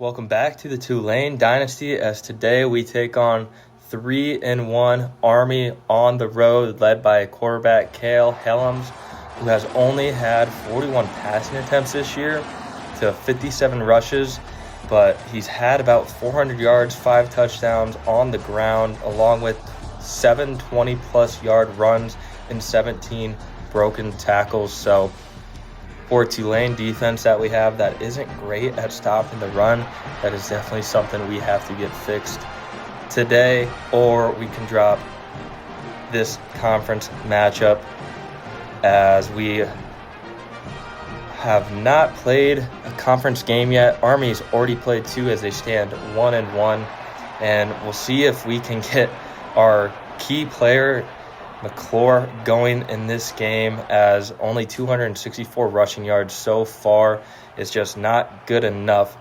Welcome back to the Tulane Dynasty, as today we take on 3-1 Army on the road, led by quarterback Kale Helms, who has only had 41 passing attempts this year to 57 rushes, but he's had about 400 yards, 5 touchdowns on the ground, along with 7 20-plus yard runs and 17 broken tackles. So for Tulane defense that we have that isn't great at stopping the run, that is definitely something we have to get fixed today, or we can drop this conference matchup, as we have not played a conference game yet. Army's already played 2 as they stand 1-1, and we'll see if we can get our key player McClure going in this game, as only 264 rushing yards so far is just not good enough.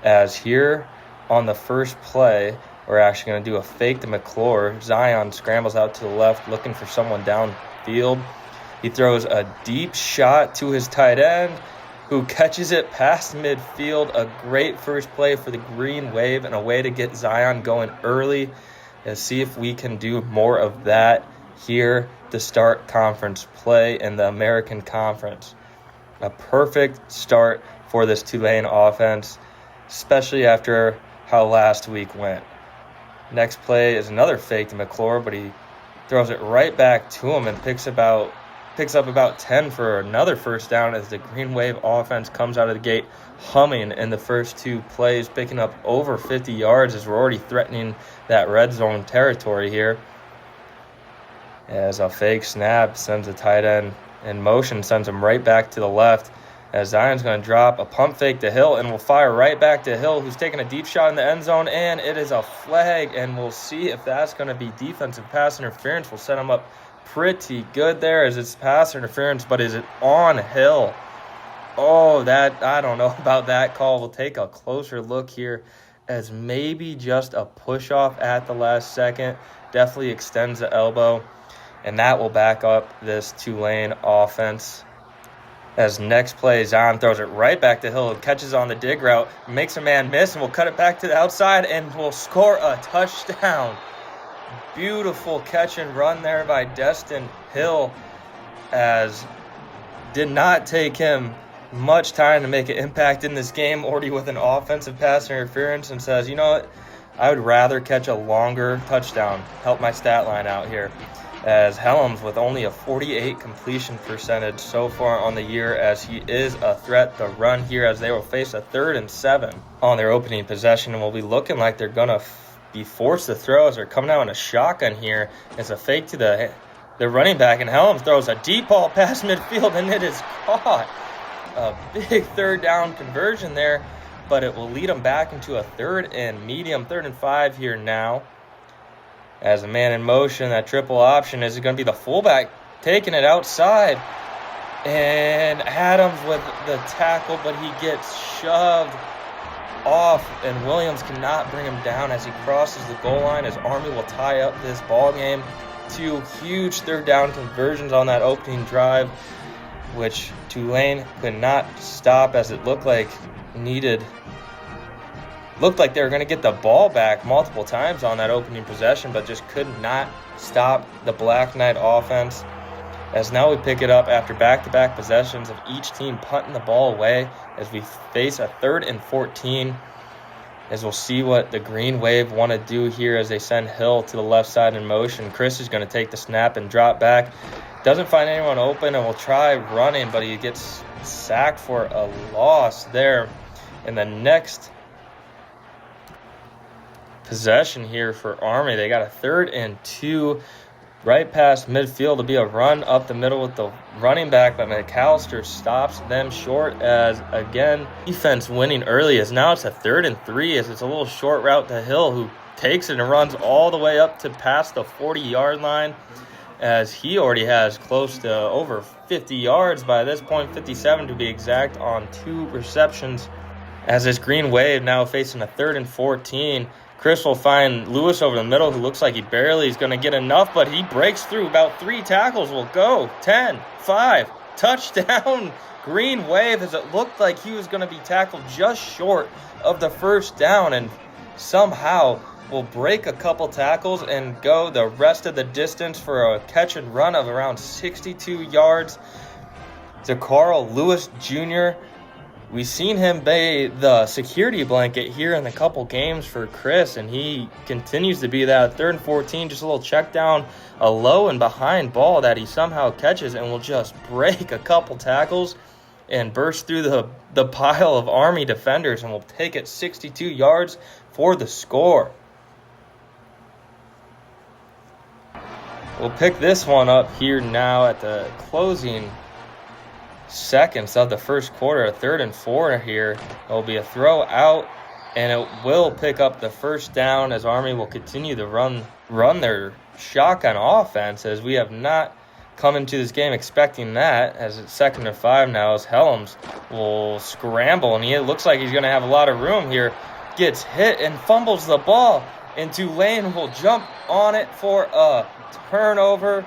As here on the first play, we're actually going to do a fake to McClure. Zeon scrambles out to the left looking for someone downfield. He throws a deep shot to his tight end, who catches it past midfield. A great first play for the Green Wave and a way to get Zeon going early. Let's see if we can do more of that here to start conference play in the American Conference. A perfect start for this Tulane offense, especially after how last week went. Next play is another fake to McClure, but he throws it right back to him and picks up about 10 for another first down, as the Green Wave offense comes out of the gate humming in the first 2 plays, picking up over 50 yards as we're already threatening that red zone territory here. As a fake snap sends a tight end in motion, sends him right back to the left, as Zion's going to drop a pump fake to Hill and will fire right back to Hill, who's taking a deep shot in the end zone, and it is a flag, and we'll see if that's going to be defensive pass interference. We'll set him up pretty good there, as it's pass interference, but is it on Hill? Oh, that, I don't know about that call. We'll take a closer look here, as maybe just a push off at the last second. Definitely extends the elbow, and that will back up this Tulane offense. As next play, Zion throws it right back to Hill, catches on the dig route, makes a man miss, and will cut it back to the outside and will score a touchdown. Beautiful catch and run there by Destyn Hill, as did not take him much time to make an impact in this game, already with an offensive pass interference, and says, you know what, I would rather catch a longer touchdown, help my stat line out here. As Helms with only a 48 completion percentage so far on the year, as he is a threat to run here, as they will face a 3rd and 7 on their opening possession, and will be looking like they're going to be forced to throw as they're coming out in a shotgun here. It's a fake to the running back, and Helms throws a deep ball past midfield, and it is caught. A big 3rd down conversion there, but it will lead them back into a 3rd and medium, 3rd and 5 here now. As a man in motion, that triple option is going to be the fullback taking it outside. And Adams with the tackle, but he gets shoved off, and Williams cannot bring him down as he crosses the goal line, as Army will tie up this ball game. 2 huge 3rd down conversions on that opening drive, which Tulane could not stop, as it looked like they were going to get the ball back multiple times on that opening possession, but just could not stop the Black Knight offense. As now we pick it up after back-to-back possessions of each team punting the ball away, as we face a 3rd and 14, as we'll see what the Green Wave want to do here as they send Hill to the left side in motion. Chris is going to take the snap and drop back. Doesn't find anyone open and will try running, but he gets sacked for a loss there. In the next possession here for Army, they got a 3rd and 2 right past midfield to be a run up the middle with the running back, but McAllister stops them short, as again defense winning early, as now it's a 3rd and 3, as it's a little short route to Hill, who takes it and runs all the way up to past the 40-yard line, as he already has close to over 50 yards by this point, 57 to be exact, on 2 receptions. As this Green Wave now facing a 3rd and 14, Chris will find Lewis over the middle, who looks like he barely is going to get enough, but he breaks through. About 3 tackles will go. 10, 5, touchdown Green Wave, as it looked like he was going to be tackled just short of the first down, and somehow will break a couple tackles and go the rest of the distance for a catch and run of around 62 yards. To Carl Lewis Jr., we've seen him be the security blanket here in a couple games for Chris, and he continues to be that. 3rd and 14, just a little check down, a low and behind ball that he somehow catches and will just break a couple tackles and burst through the pile of Army defenders, and will take it 62 yards for the score. We'll pick this one up here now at the closing seconds of the first quarter. A 3rd and 4 here. It'll be a throw out, and it will pick up the first down as Army will continue to run their shotgun offense, as we have not come into this game expecting that, as it's 2nd and 5 now, as Helms will scramble, and it looks like he's going to have a lot of room here. Gets hit and fumbles the ball, and Tulane will jump on it for a turnover,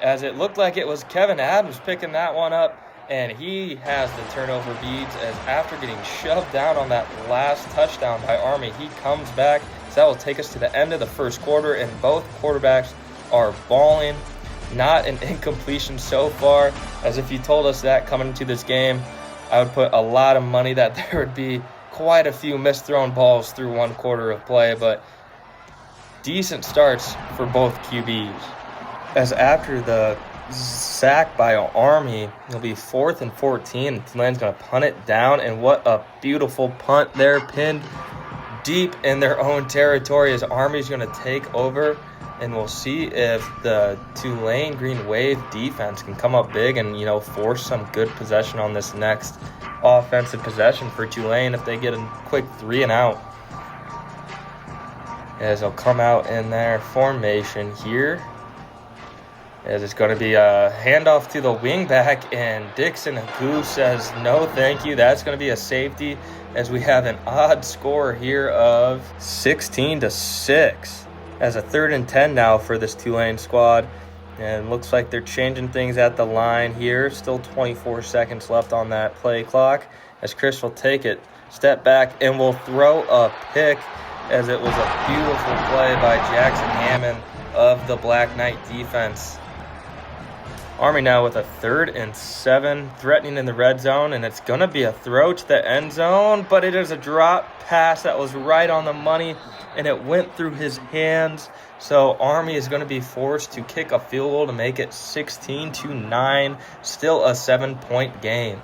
as it looked like it was Kevin Adams picking that one up, and he has the turnover beads, as after getting shoved down on that last touchdown by Army, he comes back. So that will take us to the end of the first quarter, and both quarterbacks are balling. Not an incompletion so far, as if you told us that coming into this game, I would put a lot of money that there would be quite a few misthrown balls through one quarter of play, but decent starts for both QBs. As after the sack by Army, it'll be 4th and 14, and Tulane's going to punt it down, and what a beautiful punt there, pinned deep in their own territory, as Army's going to take over. And we'll see if the Tulane Green Wave defense can come up big and, force some good possession on this next offensive possession for Tulane if they get a quick 3 and out. As they'll come out in their formation here. As it's going to be a handoff to the wingback, and Dixon Agu says no thank you. That's going to be a safety, as we have an odd score here of 16-6. As a 3rd and 10 now for this Tulane squad. And looks like they're changing things at the line here. Still 24 seconds left on that play clock, as Chris will take it, step back, and will throw a pick, as it was a beautiful play by Jackson Hammond of the Black Knight defense. Army now with a 3rd and 7, threatening in the red zone, and it's going to be a throw to the end zone, but it is a drop pass that was right on the money, and it went through his hands. So Army is going to be forced to kick a field goal to make it 16-9, still a 7-point game.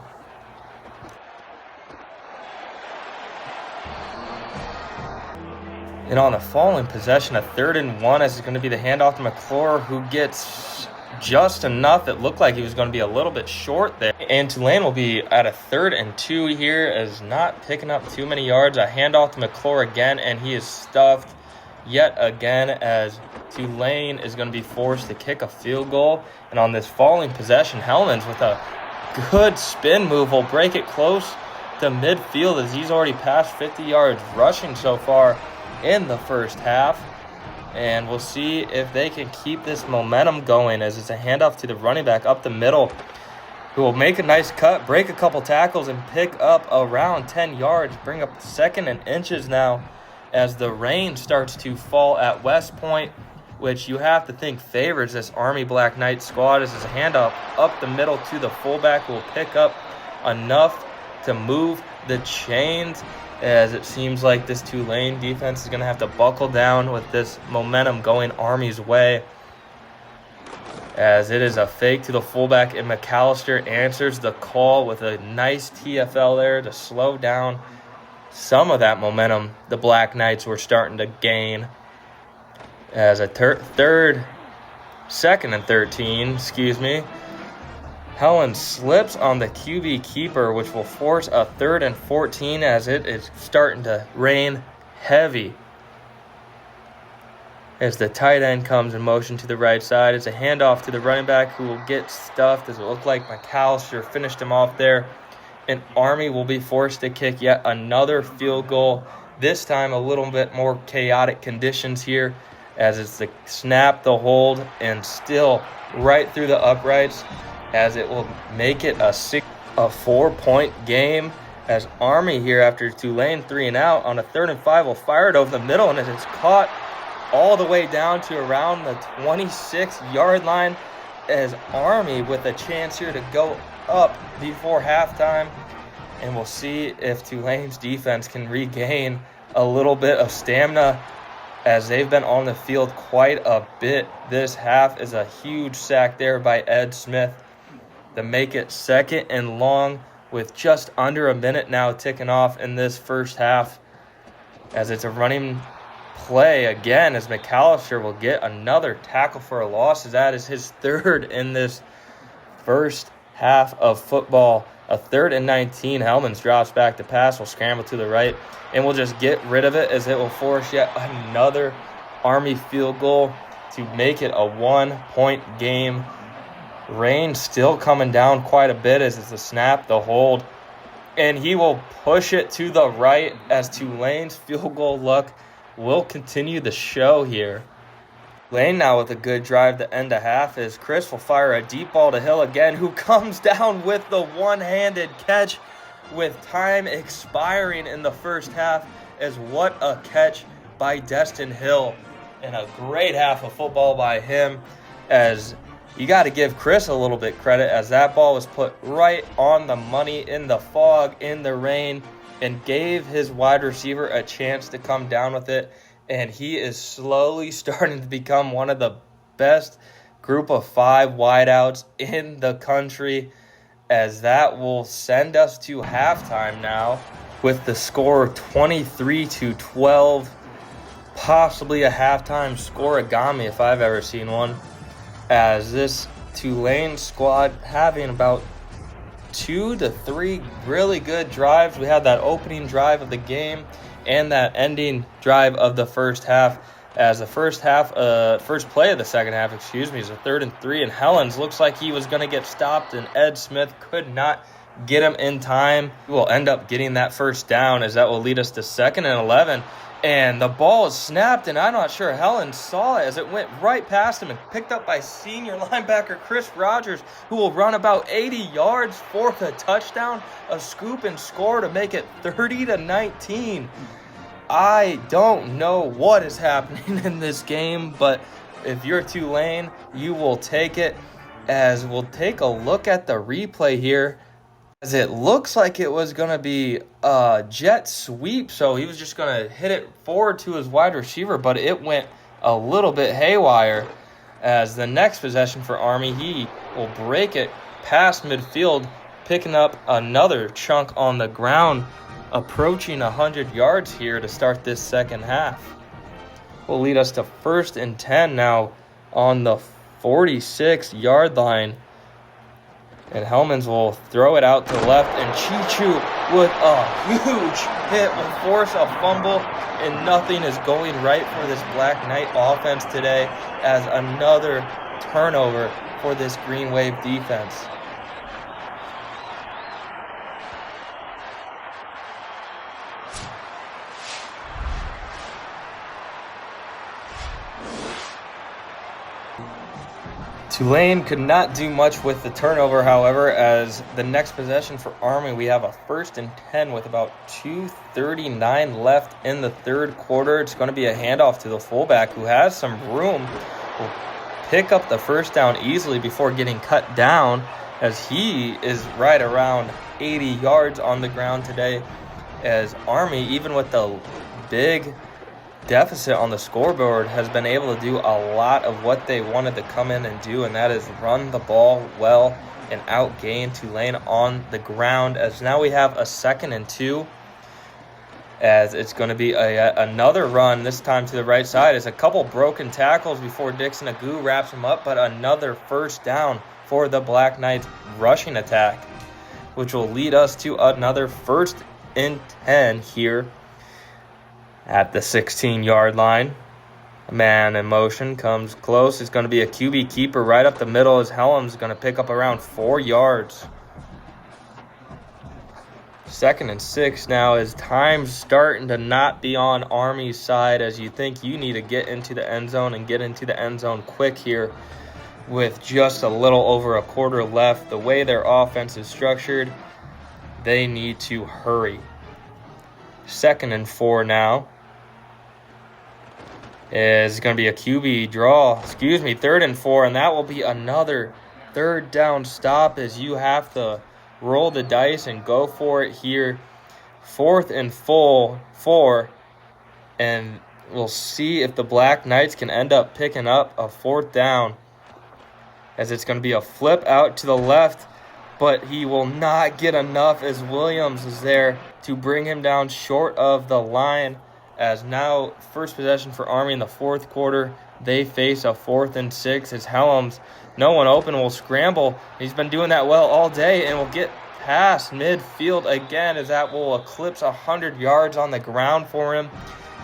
And on the following possession, a 3rd and 1, as it's going to be the handoff to McClure, who gets just enough. It looked like he was going to be a little bit short there. And Tulane will be at a 3rd and 2 here, as not picking up too many yards. A handoff to McClure again, and he is stuffed yet again, as Tulane is going to be forced to kick a field goal. And on this following possession, Hellmans with a good spin move will break it close to midfield, as he's already passed 50 yards rushing so far in the first half. And we'll see if they can keep this momentum going, as it's a handoff to the running back up the middle, who will make a nice cut, break a couple tackles, and pick up around 10 yards. Bring up 2nd and inches now, as the rain starts to fall at West Point, which you have to think favors this Army Black Knight squad, as it's a handoff up the middle to the fullback, who will pick up enough to move the chains, as it seems like this Tulane defense is going to have to buckle down with this momentum going Army's way. As it is a fake to the fullback, and McAllister answers the call with a nice TFL there to slow down some of that momentum the Black Knights were starting to gain. As a 2nd and 13, Helen slips on the QB keeper, which will force a 3rd and 14, as it is starting to rain heavy. As the tight end comes in motion to the right side, it's a handoff to the running back, who will get stuffed, as it looked like McAllister finished him off there. And Army will be forced to kick yet another field goal, this time a little bit more chaotic conditions here, as it's the snap, the hold, and still right through the uprights, as it will make it a 4-point game, as Army here, after Tulane 3 and out on a 3rd and 5, will fire it over the middle, and it is caught all the way down to around the 26-yard line, as Army with a chance here to go up before halftime. And we'll see if Tulane's defense can regain a little bit of stamina, as they've been on the field quite a bit this half. Is a huge sack there by Ed Smith to make it 2nd and long, with just under a minute now ticking off in this first half, as it's a running play again, as McAllister will get another tackle for a loss, as that is his 3rd in this first half of football. A 3rd and 19. Hellmans drops back to pass, will scramble to the right, and we'll just get rid of it, as it will force yet another Army field goal to make it a 1-point game. Rain still coming down quite a bit, as it's the snap, the hold, and he will push it to the right, as Tulane's field goal luck will continue the show here. Tulane now with a good drive to end the half, as Chris will fire a deep ball to Hill again, who comes down with the one-handed catch with time expiring in the first half. As what a catch by Destyn Hill, and a great half of football by him, as you got to give Chris a little bit credit, as that ball was put right on the money in the fog, in the rain, and gave his wide receiver a chance to come down with it. And he is slowly starting to become one of the best group of 5 wideouts in the country, as that will send us to halftime now with the score 23-12, possibly a halftime scoreagami if I've ever seen one, as this Tulane squad having about 2 to 3 really good drives. We had that opening drive of the game and that ending drive of the first half, as the first play of the second half, is a 3rd and 3, and Helens looks like he was going to get stopped, and Ed Smith could not get him in time. We will end up getting that first down, as that will lead us to 2nd and 11, and the ball is snapped, and I'm not sure Helens saw it, as it went right past him and picked up by senior linebacker Chris Rogers, who will run about 80 yards for the touchdown, a scoop and score to make it 30-19. I don't know what is happening in this game, but if you're Tulane, you will take it, as we'll take a look at the replay here, as it looks like it was going to be a jet sweep, so he was just going to hit it forward to his wide receiver, but it went a little bit haywire, as the next possession for Army, he will break it past midfield, picking up another chunk on the ground, approaching 100 yards here to start this second half. Will lead us to 1st and 10 now on the 46-yard line. And Hellmans will throw it out to the left, and Chichu with a huge hit will force a fumble, and nothing is going right for this Black Knight offense today, as another turnover for this Green Wave defense. Tulane could not do much with the turnover, however, as the next possession for Army, we have a 1st and 10 with about 2:39 left in the third quarter. It's going to be a handoff to the fullback, who has some room, will pick up the first down easily before getting cut down, as he is right around 80 yards on the ground today, as Army, even with the big deficit on the scoreboard, has been able to do a lot of what they wanted to come in and do, and that is run the ball well and outgain Tulane on the ground, as now we have a 2nd and 2, as it's going to be another run, this time to the right side, as a couple broken tackles before Dixon Agu wraps him up, but another first down for the Black Knights rushing attack, which will lead us to another 1st and 10 here at the 16-yard line. A man in motion comes close. It's going to be a QB keeper right up the middle, as Helms going to pick up around 4 yards. 2nd and 6 now, as time's starting to not be on Army's side, as you think you need to get into the end zone and get into the end zone quick here, with just a little over a quarter left. The way their offense is structured, they need to hurry. 2nd and 4 now. Is going to be a QB draw. 3rd and 4, and that will be another 3rd down stop as you have to roll the dice and go for it here. 4th and 4, and we'll see if the Black Knights can end up picking up a 4th down, as it's going to be a flip out to the left, but he will not get enough as Williams is there to bring him down short of the line. As now, first possession for Army in the 4th quarter, they face a 4th and 6 as Helms, no one open, will scramble. He's been doing that well all day and will get past midfield again, as that will eclipse 100 yards on the ground for him,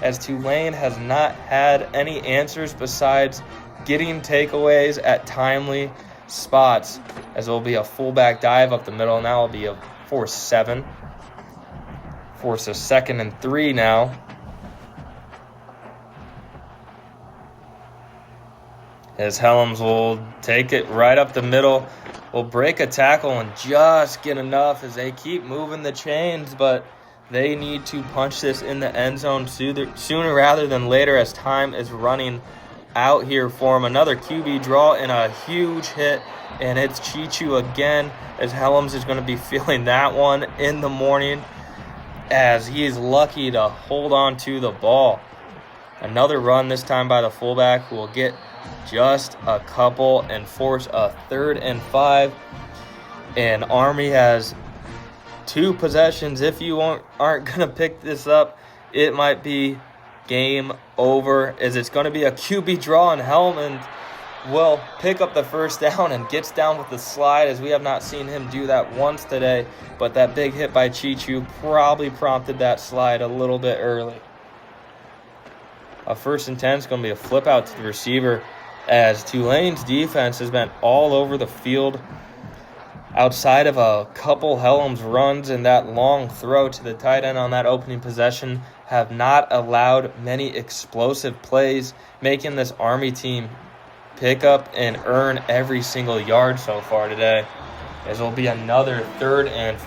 as Tulane has not had any answers besides getting takeaways at timely spots, as it will be a fullback dive up the middle, and that will be a force a 2nd and 3 now. As Helms will take it right up the middle, will break a tackle and just get enough as they keep moving the chains, but they need to punch this in the end zone sooner rather than later, as time is running out here for him. Another QB draw and a huge hit, and it's Chichu again, as Helms is going to be feeling that one in the morning, as he is lucky to hold on to the ball. Another run, this time by the fullback, who will get just a couple and force a 3rd and 5. And Army has 2 possessions. If you aren't going to pick this up, it might be game over, as it's going to be a QB draw, and Hellman will pick up the 1st down and gets down with the slide, as we have not seen him do that once today. But that big hit by Chichu probably prompted that slide a little bit early. A 1st and 10 is going to be a flip out to the receiver, as Tulane's defense has been all over the field. Outside of a couple Helms runs and that long throw to the tight end on that opening possession, have not allowed many explosive plays, making this Army team pick up and earn every single yard so far today. As it will be another 3rd and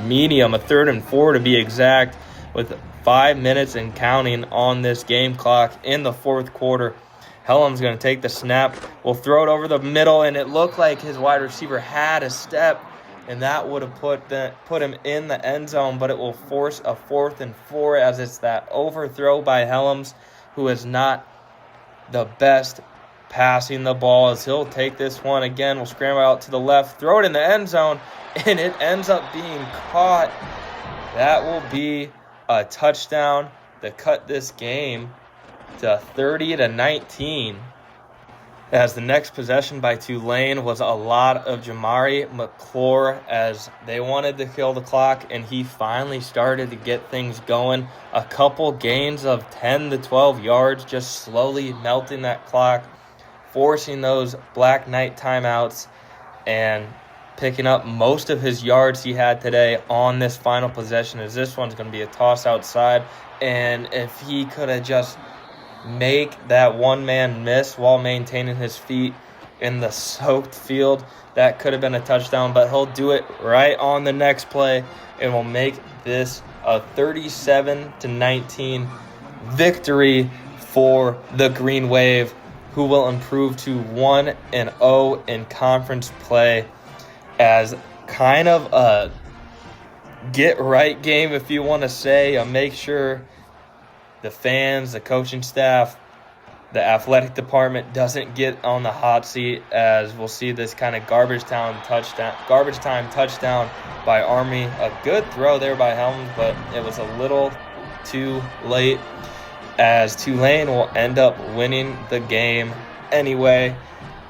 medium, a 3rd and 4 to be exact, with 5 minutes and counting on this game clock in the 4th quarter. Helm's going to take the snap, will throw it over the middle, and it looked like his wide receiver had a step, and that would have put him in the end zone, but it will force a 4th and 4, as it's that overthrow by Helms, who is not the best passing the ball, as he'll take this one again, will scramble out to the left, throw it in the end zone, and it ends up being caught. That will be a touchdown to cut this game to 30-19. As the next possession by Tulane was a lot of Jamari McClure, as they wanted to kill the clock, and he finally started to get things going. A couple gains of 10 to 12 yards, just slowly melting that clock, forcing those Black Knight timeouts, and picking up most of his yards he had today on this final possession, as this one's going to be a toss outside. And if he could have just make that one-man miss while maintaining his feet in the soaked field, that could have been a touchdown, but he'll do it right on the next play and will make this a 37-19 victory for the Green Wave, who will improve to 1-0 in conference play, as kind of a get-right game, if you want to say, make sure the fans, the coaching staff, the athletic department doesn't get on the hot seat, as we'll see this kind of garbage time touchdown by Army. A good throw there by Helms, but it was a little too late, as Tulane will end up winning the game anyway,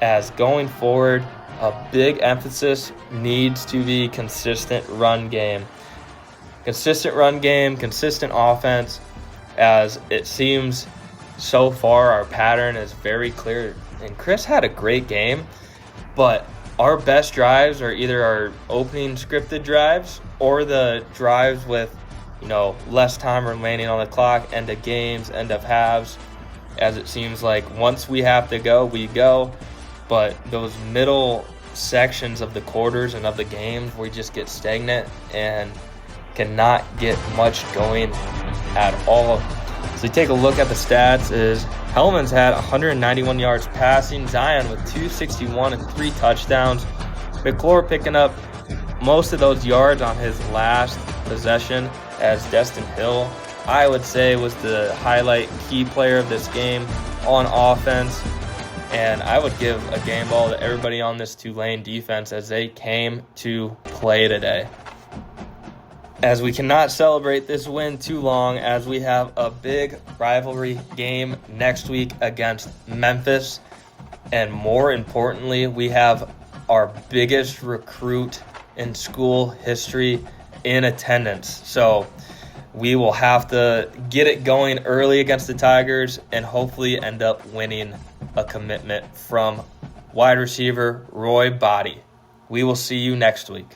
as going forward, a big emphasis needs to be consistent run game. Consistent run game, consistent offense, as it seems so far our pattern is very clear. And Chris had a great game, but our best drives are either our opening scripted drives or the drives with, less time remaining on the clock, end of games, end of halves, as it seems like once we have to go, we go. but those middle sections of the quarters and of the games, we just get stagnant and cannot get much going at all. So you take a look at the stats, is Hellman's had 191 yards passing, Zeon with 261 and 3 touchdowns. McClure picking up most of those yards on his last possession, as Destyn Hill, I would say, was the highlight key player of this game on offense. And I would give a game ball to everybody on this Tulane defense as they came to play today. As we cannot celebrate this win too long, as we have a big rivalry game next week against Memphis. And more importantly, we have our biggest recruit in school history in attendance. So we will have to get it going early against the Tigers and hopefully end up winning a commitment from wide receiver Roy Body. We will see you next week.